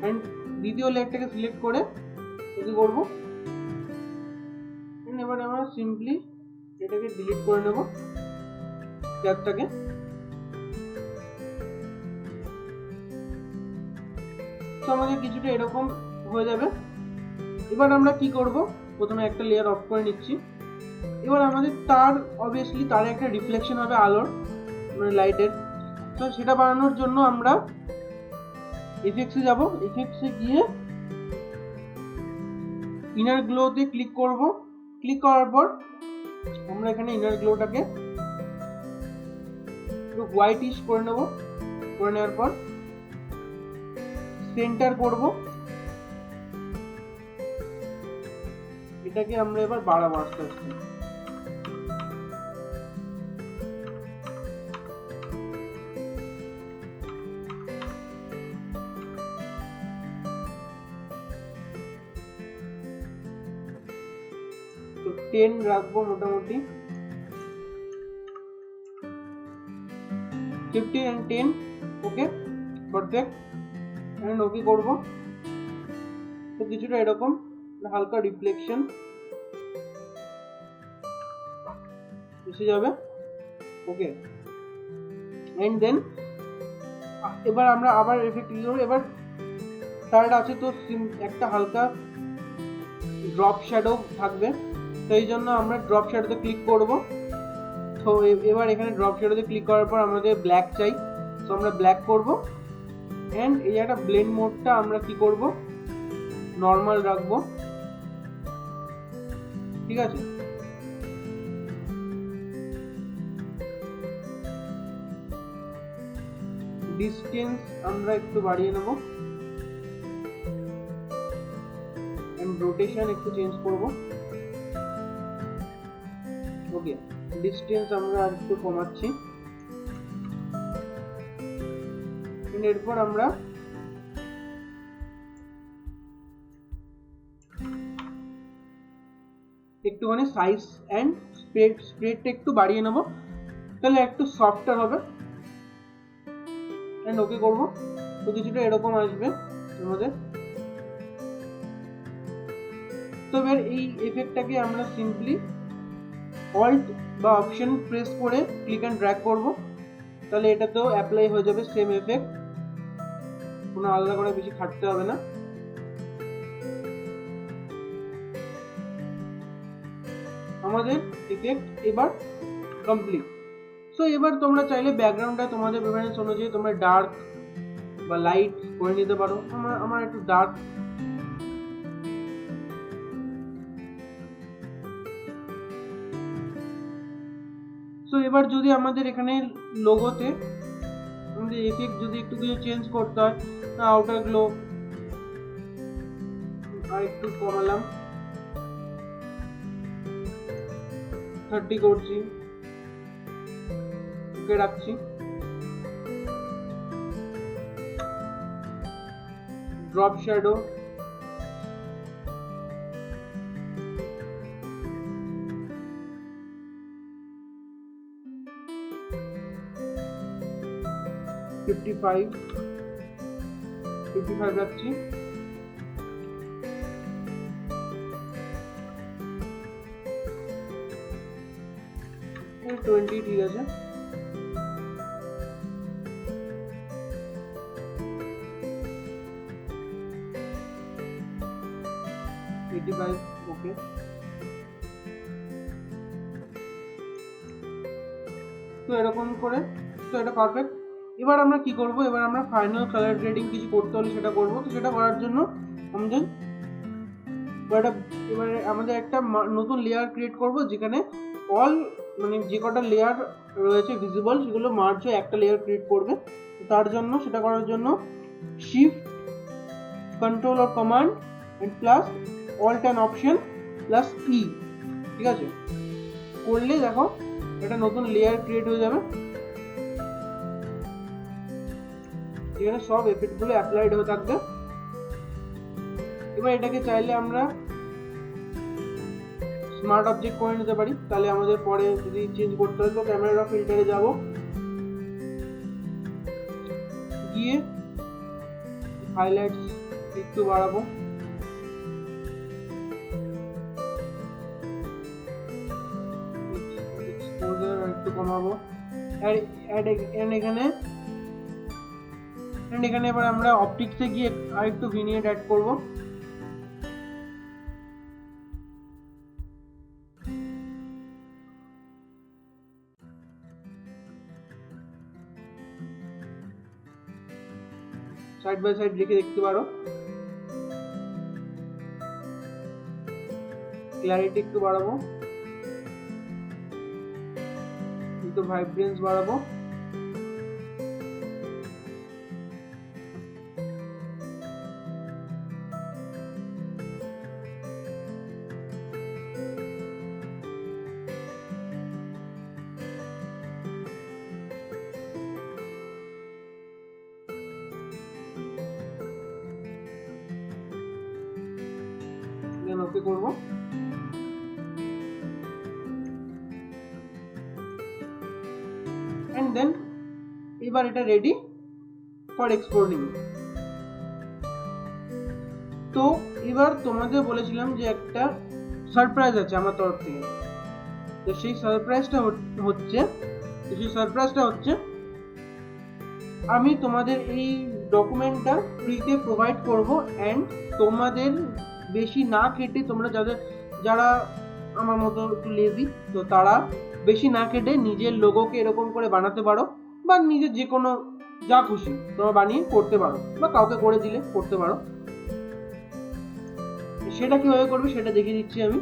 এন্ড দ্বিতীয় লেয়ারটাকে সিলেক্ট করে ওকে করব। এবার আমরা সিম্পলি এটাকে ডিলিট করে নেব প্যাচটাকে। তো আমাদের কিছুটা এরকম হয়ে যাবে। এবার আমরা কি করব, প্রথমে একটা লেয়ার অফ করে নিচ্ছি। এবার আমাদের তার অবভিয়াসলি তার একটা রিফ্লেকশন হবে আলোর, মানে লাইটের। তো সেটা বানানোর জন্য আমরা এফেক্টসে যাব, এফেক্টসে গিয়ে ইনার গ্লোতে ক্লিক করব। ক্লিক করার পর আমরা এখানে ইনার গ্লোটাকে একটু হোয়াইটিশ করে নেব। করে নেওয়ার পর সেন্টার করব, এটাকে আমরা এবার বাড়াবো আস্তে আস্তে। তো 10 রাখবো মোটামুটি, 15 and 10, ওকে পারফেক্ট। এন্ড ওকে করব। তো কিছুটা এরকম হালকা রিফ্লেকশন এসে যাবে, ওকে। এন্ড দেন এবার আমরা আবার এফেক্ট ইউজ করব। এবার থার্ড আছে, তো একটা হালকা ড্রপ শ্যাডো থাকবে, তো এই জন্য আমরা ড্রপ শ্যাডোতে ক্লিক করব। তো এবার এখানে ড্রপ শ্যাডোতে ক্লিক করার পর আমাদের ব্ল্যাক চাই, তো আমরা ব্ল্যাক করব। এন্ড এই একটা ব্লেন্ড মোডটা আমরা কি করব, নর্মাল রাখবো, ঠিক আছে। ডিসটেন্স আমরা একটু বাড়িয়ে নেব এন্ড রোটেশন একটু চেঞ্জ করব, ওকে। ডিসটেন্স আমরা আর একটু কমাচ্ছি। এরপর আমরা একটুখানি সাইজ এন্ড স্প্রেডটা একটু বাড়িয়ে নেব, তাহলে একটু সফটার হবে। এন্ড ওকে করব। তো কিছুটা এরকম আসবে আমাদের। তো এবার এই এফেক্টটাকে আমরা সিম্পলি অল্ট বা অপশন প্রেস করে ক্লিক এন্ড ড্র্যাগ করব, তাহলে এটাতেও অ্যাপ্লাই হয়ে যাবে সেম এফেক্ট, কোনো আলাদা করে বেশি খাটতে হবে না। আমাদের এফেক্ট এবার কমপ্লিট। সো এবার তোমরা চাইলে ব্যাকগ্রাউন্ডটা তোমাদের প্রেফারেন্স অনুযায়ী তোমরা ডার্ক বা লাইট করে নিতে পারো। আমার একটু ডার্ক। সো এবার যদি আমাদের এখানে লোগোতে আমাদের এফেক্ট যদি একটু কিছু চেঞ্জ করতে হয়, আউটার গ্লো আর একটু কমালাম, 30 করছি, ওকে রাখছি। ড্রপ শ্যাডো ফিফটি ফাইভ রাখছি। টোয়েন্টি ঠিক আছে। ওকে। তো এরকম করে, তো এটা পারফেক্ট। এবার আমরা কি করব, এবার আমরা ফাইনাল কালার গ্রেডিং কিছু করতে হলে সেটা করব। তো সেটা করার জন্য আমাদের এবারে আমাদের একটা নতুন লেয়ার ক্রিয়েট করব, যেখানে অল মানে যে কটা লেয়ার রয়েছে ভিজিবল সেগুলো মার্জ হয়ে একটা লেয়ার ক্রিয়েট করবে। তার জন্য সেটা করার জন্য shift control or command and plus alt and option plus E, ঠিক আছে। করলে দেখো একটা নতুন লেয়ার ক্রিয়েট হয়ে যাবে, যেখানে সব এফেক্টগুলো অ্যাপ্লাইড হয়ে থাকবে। এবার এটাকে চাইলে আমরা স্মার্ট অবজেক্ট করে নিতে পারি, তাহলে আমাদের পরে যদি চেঞ্জ করতে হয় তো ক্যামেরা ফিল্টারে যাব, গিয়ে হাইলাইটস একটু বাড়াবো, এক্সপোজার একটু কমাবো, এখানে এবার আমরা অপটিক্সে গিয়ে আর একটু ভিনিয়েট অ্যাড করব। সাইড বাই সাইড রেখে দেখতে পারো। ক্ল্যারিটি একটু বাড়াবো, একটু ভাইব্রেন্স বাড়াবো, ওকে করবো। এন্ড দেন এবার এটা রেডি ফর এক্সপোর্টিং। তো এবার তোমাদের বলেছিলাম যে একটা সারপ্রাইজ আছে আমার তরফ থেকে। তো সেই সারপ্রাইজটা হচ্ছে আমি তোমাদের এই ডকুমেন্টটা ফ্রিতে প্রোভাইড করব। অ্যান্ড তোমাদের বেশি না কেটে, তোমরা যারা আমার মতো একটু লেজি, তো তারা বেশি না কেটে নিজের লোগোকে এরকম করে বানাতে পারো, বা নিজের যে কোনো যা খুশি তোমরা বানিয়ে করতে পারো, বা কাউকে করে দিলে করতে পারো। সেটা কিভাবে করবে সেটা দেখিয়ে দিচ্ছি আমি।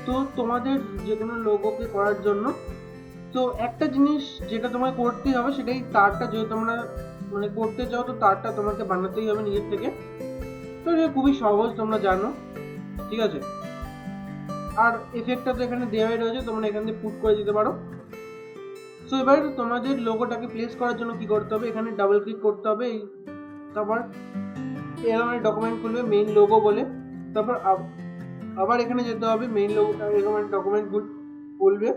তো তোমাদের যে কোনো লোগোকে করার জন্য তো একটা জিনিস যেটা তোমায় করতেই হবে, সেটাই তারটা, যদি তোমরা মানে করতে চাও তো তারটা তোমাকে বানাতেই হবে নিজের থেকে। তো এটা খুবই সহজ, তোমরা জানো, ঠিক আছে। আর এফেক্টটা তো এখানে দেওয়াই রয়েছে, তোমরা এখান থেকে পুট করে দিতে পারো। সো এবার তোমাদের লোগোটাকে প্লেস করার জন্য কি করতে হবে, এখানে ডাবল ক্লিক করতে হবে, তারপর এরকম ডকুমেন্ট খুলবে মেইন লোগো বলে, তারপর আবার এখানে যেতে হবে, মেইন লোগো এরকম ডকুমেন্ট খুলবে।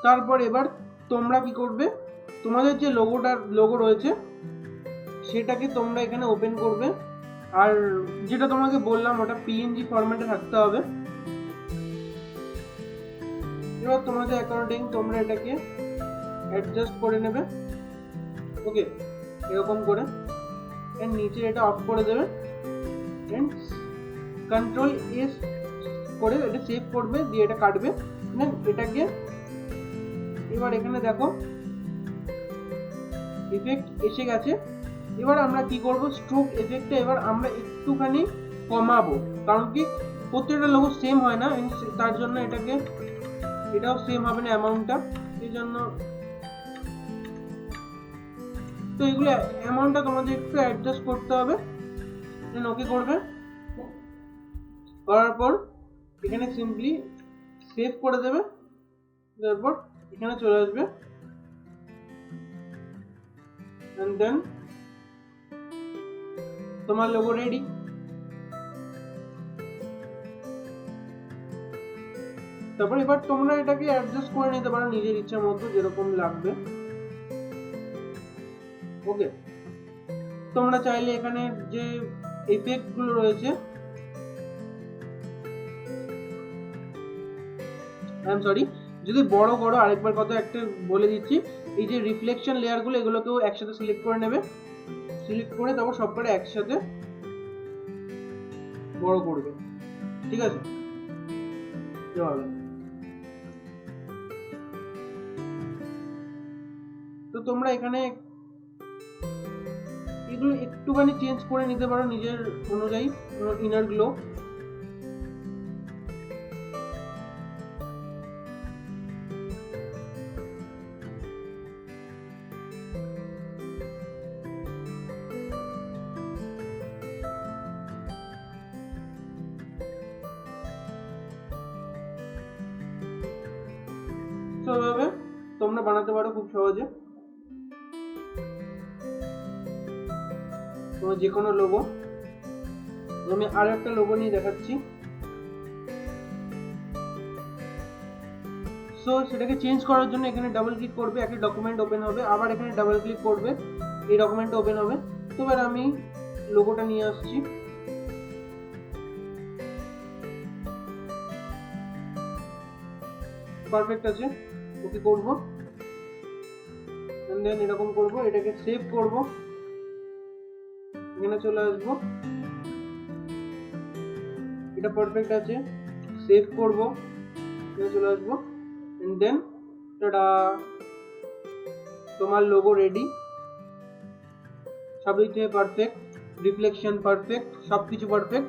তারপর এবার তোমরা কি করবে, তোমাদের যে লোগো রয়েছে সেটাকে তোমরা এখানে ওপেন করবে। আর যেটা তোমাকে বললাম ওটা পিএনজি ফরম্যাটে থাকতে হবে। এবার তোমাদের অ্যাকর্ডিং তোমরা এটাকে অ্যাডজাস্ট করে নেবে, ওকে, এরকম করে। এন্ড নিচে এটা অফ করে দেবে, এন্ড কন্ট্রোল এস করে এটা সেভ করবে, দিয়ে এটা কাটবে। দেন এটাকে এবার এখানে দেখো ইফেক্ট এসে গেছে। এবার আমরা কি করব, স্ট্রোক এফেক্টটা এবার আমরা একটুখানি কমাবো, কারণ কি প্রত্যেকটা লোগো সেম হয় না, তার জন্য এটাও সেম হবে না অ্যামাউন্টটা, এই জন্য। তো এগুলো অ্যামাউন্টটা তোমাদের একটু অ্যাডজাস্ট করতে হবে। দেন ওকে করবে, করার পর এখানে সিম্পলি সেভ করে দেবে, তারপর এখানে চলে আসবে। এন্ড দেন তোমার লোগো রেডি। তারপর এবার তোমরা এটাকে অ্যাডজাস্ট করে নিতে পারো নিজের ইচ্ছা মতো, যেরকম লাগবে, ওকে। তোমরা চাইলে এখানে যে এফেক্ট গুলো রয়েছে, যদি বড় করো, আরেকবার কথা একটা বলে দিচ্ছি, এই যে রিফ্লেকশন লেয়ার গুলো এগুলোকেও একসাথে সিলেক্ট করে নেবে, সিলেক্ট করে তারপর সবকটা একসাথে বড় করবে, ঠিক আছে। তো তোমরা এখানে এগুলো একটুখানি চেঞ্জ করে নিতে পারো নিজের অনুযায়ী, ইনার গ্লো। তো এভাবে তোমরা বানাতে পারো খুব সহজে তোমার যে কোনো লোগো। আমি আর একটা লোগো নিয়ে দেখাচ্ছি, সো সেটাকে চেঞ্জ করার জন্য এখানে ডাবল ক্লিক করবে, একটা ডকুমেন্ট ওপেন হবে, আবার এখানে ডাবল ক্লিক করবে, এই ডকুমেন্টটা ওপেন হবে। তো এবার আমি লোগোটা নিয়ে আসছি, পারফেক্ট আছে, ওকে করবো, দেন এরকম করবো, এটাকে সেভ করবো, এখানে চলে আসবো, এটা পারফেক্ট আছে, সেভ করবো, এখানে চলে আসবো, এন্ড দেন টাটা, তোমার লোগো রেডি, সব দিক থেকে পারফেক্ট, রিফ্লেকশন পারফেক্ট, সবকিছু পারফেক্ট।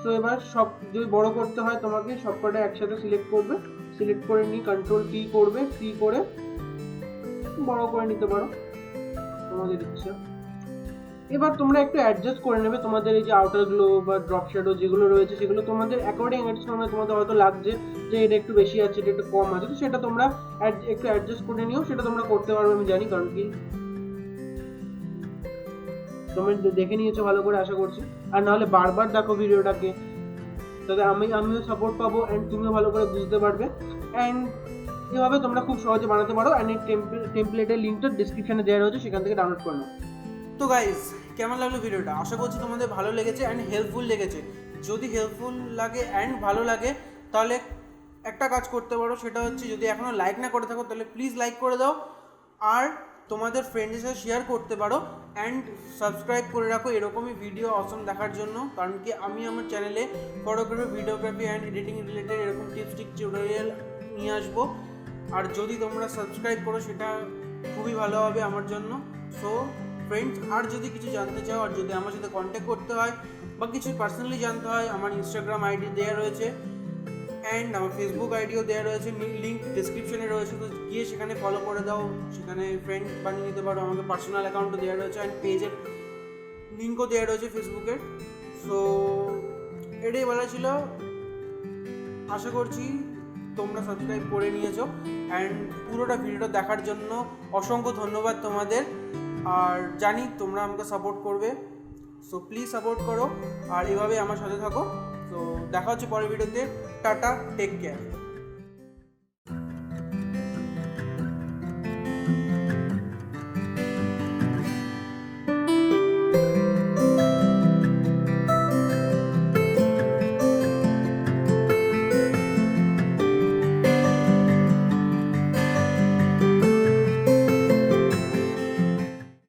সো এবার সব যদি বড় করতে হয় তোমাকে সবকটা একসাথে সিলেক্ট করবে, সিলেক্ট করে নিয়ে কন্ট্রোল কি করবে, সি করে বড় করে নিতে পারো তোমাদের ইচ্ছা। এবার তোমরা একটু অ্যাডজাস্ট করে নেবে তোমাদের এই যে আউটার গ্লো বা ড্রপ শ্যাডো যেগুলো রয়েছে সেগুলো তোমাদের অ্যাকর্ডিং অ্যাডজাস্ট করে, তোমাদের হয়তো লাগছে যে এটা একটু বেশি আছে, এটা একটু কম আছে, তো সেটা তোমরা একটু অ্যাডজাস্ট করে নিও, সেটা তোমরা করতে পারবে আমি জানি, কারণ কি তোমরা দেখে নিয়েছো ভালো করে আশা করছি। আর নাহলে বারবার দেখো ভিডিওটাকে, তাহলে আমিও সাপোর্ট পাবো অ্যান্ড তুমিও ভালো করে বুঝতে পারবে। অ্যান্ড এভাবে তোমরা খুব সহজে বানাতে পারো। অ্যান্ড এই টেমপ্লেটের লিঙ্কটা ডিসক্রিপশনে দেওয়া রয়েছে, সেখান থেকে ডাউনলোড করে নাও। তো গাইস, কেমন লাগলো ভিডিওটা? আশা করছি তোমাদের ভালো লেগেছে অ্যান্ড হেল্পফুল লেগেছে। যদি হেল্পফুল লাগে অ্যান্ড ভালো লাগে তাহলে একটা কাজ করতে পারো, সেটা হচ্ছে যদি এখনও লাইক না করে থাকো তাহলে প্লিজ লাইক করে দাও, আর তোমাদের ফ্রেন্ডের সাথে শেয়ার করতে পারো, অ্যান্ড সাবস্ক্রাইব করে রাখো এরকমই ভিডিও অসম দেখার জন্য। কারণ কি আমি আমার চ্যানেলে photography, videography and editing related এরকম টিপস টিউটোরিয়াল নিয়ে আসবো। আর যদি তোমরা সাবস্ক্রাইব করো সেটা খুবই ভালো হবে আমার জন্য। সো ফ্রেন্ডস, আর যদি কিছু জানতে চাও, আর যদি আমার সাথে কন্ট্যাক্ট করতে হয় বা কিছু পার্সোনালি জানতে হয়, আমার ইনস্টাগ্রাম আইডি দেওয়া রয়েছে অ্যান্ড আমার ফেসবুক আইডিও দেওয়া রয়েছে, লিঙ্ক ডিসক্রিপশনে রয়েছে, তো গিয়ে সেখানে ফলো করে দাও, সেখানে ফ্রেন্ড বানিয়ে নিতে পারো। আমাকে পার্সোনাল অ্যাকাউন্টও দেওয়া রয়েছে অ্যান্ড পেজের লিঙ্কও দেওয়া রয়েছে ফেসবুকের। সো এটাই বলা ছিল, আশা করছি তোমরা সাবস্ক্রাইব করে নিয়েছো। অ্যান্ড পুরোটা ভিডিওটা দেখার জন্য অসংখ্য ধন্যবাদ তোমাদের, আর জানি তোমরা আমাকে সাপোর্ট করবে। সো প্লিজ সাপোর্ট করো আর এভাবে আমার সাথে থাকো। তো দেখা হচ্ছে পরের ভিডিওতে। Tata, take care.